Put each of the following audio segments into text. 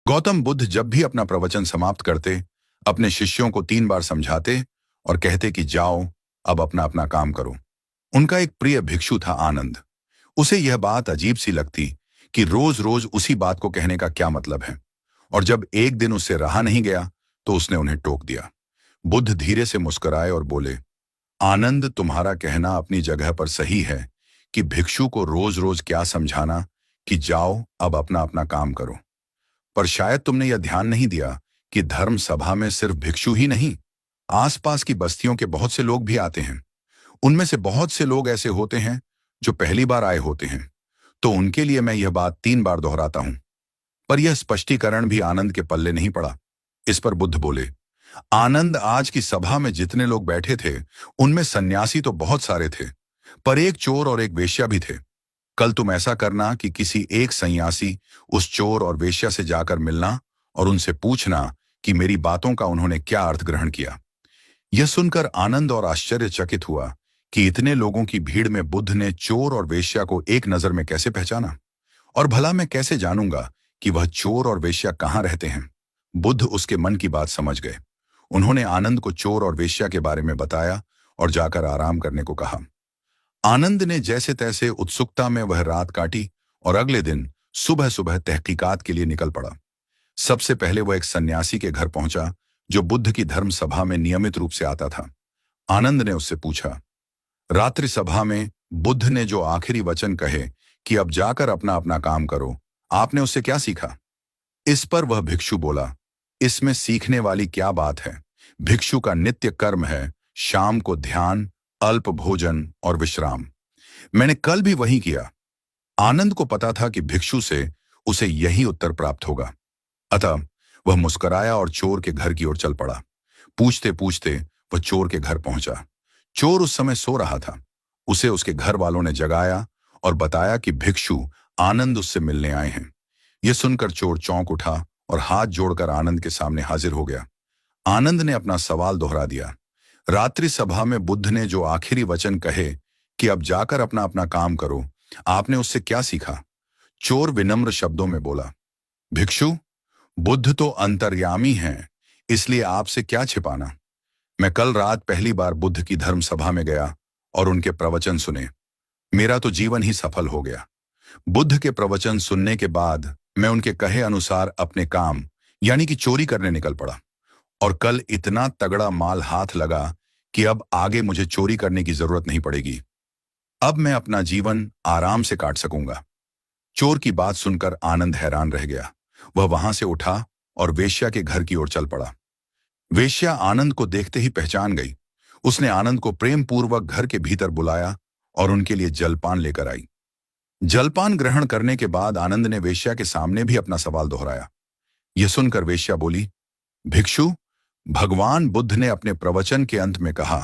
गौतम बुद्ध जब भी अपना प्रवचन समाप्त करते, अपने शिष्यों को 3 बार समझाते और कहते कि जाओ, अब अपना अपना काम करो। उनका एक प्रिय भिक्षु था आनंद। उसे यह बात अजीब सी लगती कि रोज रोज उसी बात को कहने का क्या मतलब है। और जब एक दिन उससे रहा नहीं गया तो उसने उन्हें टोक दिया। बुद्ध धीरे से मुस्कुराए और बोले, आनंद, तुम्हारा कहना अपनी जगह पर सही है कि भिक्षु को रोज रोज क्या समझाना कि जाओ, अब अपना अपना काम करो। पर शायद तुमने यह ध्यान नहीं दिया कि धर्म सभा में सिर्फ भिक्षु ही नहीं, आसपास की बस्तियों के बहुत से लोग भी आते हैं। उनमें से बहुत से लोग ऐसे होते हैं जो पहली बार आए होते हैं। तो उनके लिए मैं यह बात 3 बार दोहराता हूं। पर यह स्पष्टीकरण भी आनंद के पल्ले नहीं पड़ा। इस पर बुद्ध बोले, आनंद, आज की सभा में जितने लोग बैठे थे उनमें सन्यासी तो बहुत सारे थे, पर एक चोर और एक वेश्या भी थे। कल तुम ऐसा करना कि किसी एक सन्यासी उस चोर और वेश्या से जाकर मिलना और उनसे पूछना कि मेरी बातों का उन्होंने क्या अर्थ ग्रहण किया। यह सुनकर आनंद और आश्चर्यचकित हुआ कि इतने लोगों की भीड़ में बुद्ध ने चोर और वेश्या को एक नजर में कैसे पहचाना। और भला मैं कैसे जानूंगा कि वह चोर और वेश्या कहाँ रहते हैं। बुद्ध उसके मन की बात समझ गए। उन्होंने आनंद को चोर और वेश्या के बारे में बताया और जाकर आराम करने को कहा। आनंद ने जैसे तैसे उत्सुकता में वह रात काटी और अगले दिन सुबह सुबह तहकीकात के लिए निकल पड़ा। सबसे पहले वह एक सन्यासी के घर पहुंचा जो बुद्ध की धर्म सभा में नियमित रूप से आता था। आनंद ने उससे पूछा, रात्रि सभा में बुद्ध ने जो आखिरी वचन कहे कि अब जाकर अपना अपना काम करो, आपने उससे क्या सीखा? इस पर वह भिक्षु बोला, इसमें सीखने वाली क्या बात है। भिक्षु का नित्य कर्म है शाम को ध्यान, अल्प भोजन और विश्राम। मैंने कल भी वही किया। आनंद को पता था कि भिक्षु से उसे यही उत्तर प्राप्त होगा। अतः वह मुस्कुराया और चोर के घर की ओर चल पड़ा। पूछते पूछते वह चोर के घर पहुंचा। चोर उस समय सो रहा था। उसे उसके घर वालों ने जगाया और बताया कि भिक्षु आनंद उससे मिलने आए हैं। यह सुनकर चोर चौंक उठा और हाथ जोड़कर आनंद के सामने हाजिर हो गया। आनंद ने अपना सवाल दोहरा दिया। रात्रि सभा में बुद्ध ने जो आखिरी वचन कहे कि अब जाकर अपना अपना काम करो, आपने उससे क्या सीखा? चोर विनम्र शब्दों में बोला, भिक्षु, बुद्ध तो अंतर्यामी हैं, इसलिए आपसे क्या छिपाना। मैं कल रात पहली बार बुद्ध की धर्म सभा में गया और उनके प्रवचन सुने। मेरा तो जीवन ही सफल हो गया। बुद्ध के प्रवचन सुनने के बाद मैं उनके कहे अनुसार अपने काम यानी कि चोरी करने निकल पड़ा। और कल इतना तगड़ा माल हाथ लगा कि अब आगे मुझे चोरी करने की जरूरत नहीं पड़ेगी। अब मैं अपना जीवन आराम से काट सकूंगा। चोर की बात सुनकर आनंद हैरान रह गया। वह वहां से उठा और वेश्या के घर की ओर चल पड़ा। वेश्या आनंद को देखते ही पहचान गई। उसने आनंद को प्रेम पूर्वक घर के भीतर बुलाया और उनके लिए जलपान लेकर आई। जलपान ग्रहण करने के बाद आनंद ने वेश्या के सामने भी अपना सवाल दोहराया। यह सुनकर वेश्या बोली, भिक्षु, भगवान बुद्ध ने अपने प्रवचन के अंत में कहा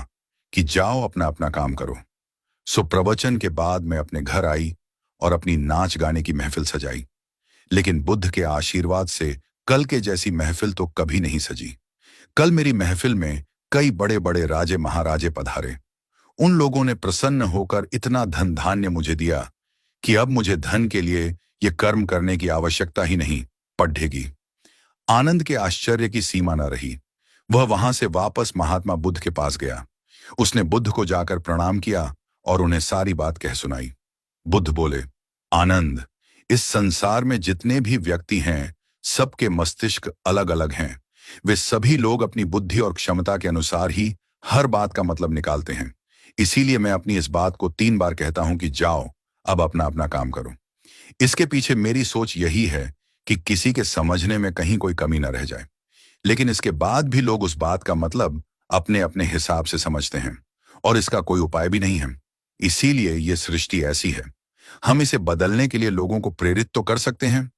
कि जाओ अपना अपना काम करो। सो प्रवचन के बाद मैं अपने घर आई और अपनी नाच गाने की महफिल सजाई। लेकिन बुद्ध के आशीर्वाद से कल के जैसी महफिल तो कभी नहीं सजी। कल मेरी महफिल में कई बड़े बड़े राजे महाराजे पधारे। उन लोगों ने प्रसन्न होकर इतना धन धान्य मुझे दिया कि अब मुझे धन के लिए ये कर्म करने की आवश्यकता ही नहीं पड़ेगी। आनंद के आश्चर्य की सीमा न रही। वह वहां से वापस महात्मा बुद्ध के पास गया। उसने बुद्ध को जाकर प्रणाम किया और उन्हें सारी बात कह सुनाई। बुद्ध बोले, आनंद, इस संसार में जितने भी व्यक्ति हैं, सबके मस्तिष्क अलग अलग हैं। वे सभी लोग अपनी बुद्धि और क्षमता के अनुसार ही हर बात का मतलब निकालते हैं। इसीलिए मैं अपनी इस बात को 3 बार कहता हूं कि जाओ, अब अपना अपना काम करो। इसके पीछे मेरी सोच यही है कि किसी के समझने में कहीं कोई कमी न रह जाए। लेकिन इसके बाद भी लोग उस बात का मतलब अपने अपने हिसाब से समझते हैं और इसका कोई उपाय भी नहीं है। इसीलिए यह सृष्टि ऐसी है। हम इसे बदलने के लिए लोगों को प्रेरित तो कर सकते हैं,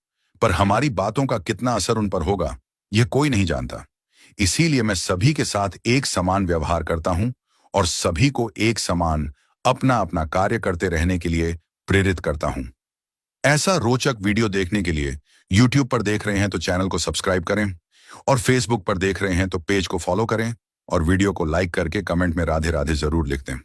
पर हमारी बातों का कितना असर उन पर होगा, यह कोई नहीं जानता। इसीलिए मैं सभी के साथ एक समान व्यवहार करता हूं और सभी को एक समान अपना अपना कार्य करते रहने के लिए प्रेरित करता हूं। ऐसा रोचक वीडियो देखने के लिए YouTube पर देख रहे हैं तो चैनल को सब्सक्राइब करें और Facebook पर देख रहे हैं तो पेज को फॉलो करें और वीडियो को लाइक करके कमेंट में राधे राधे जरूर लिख दें।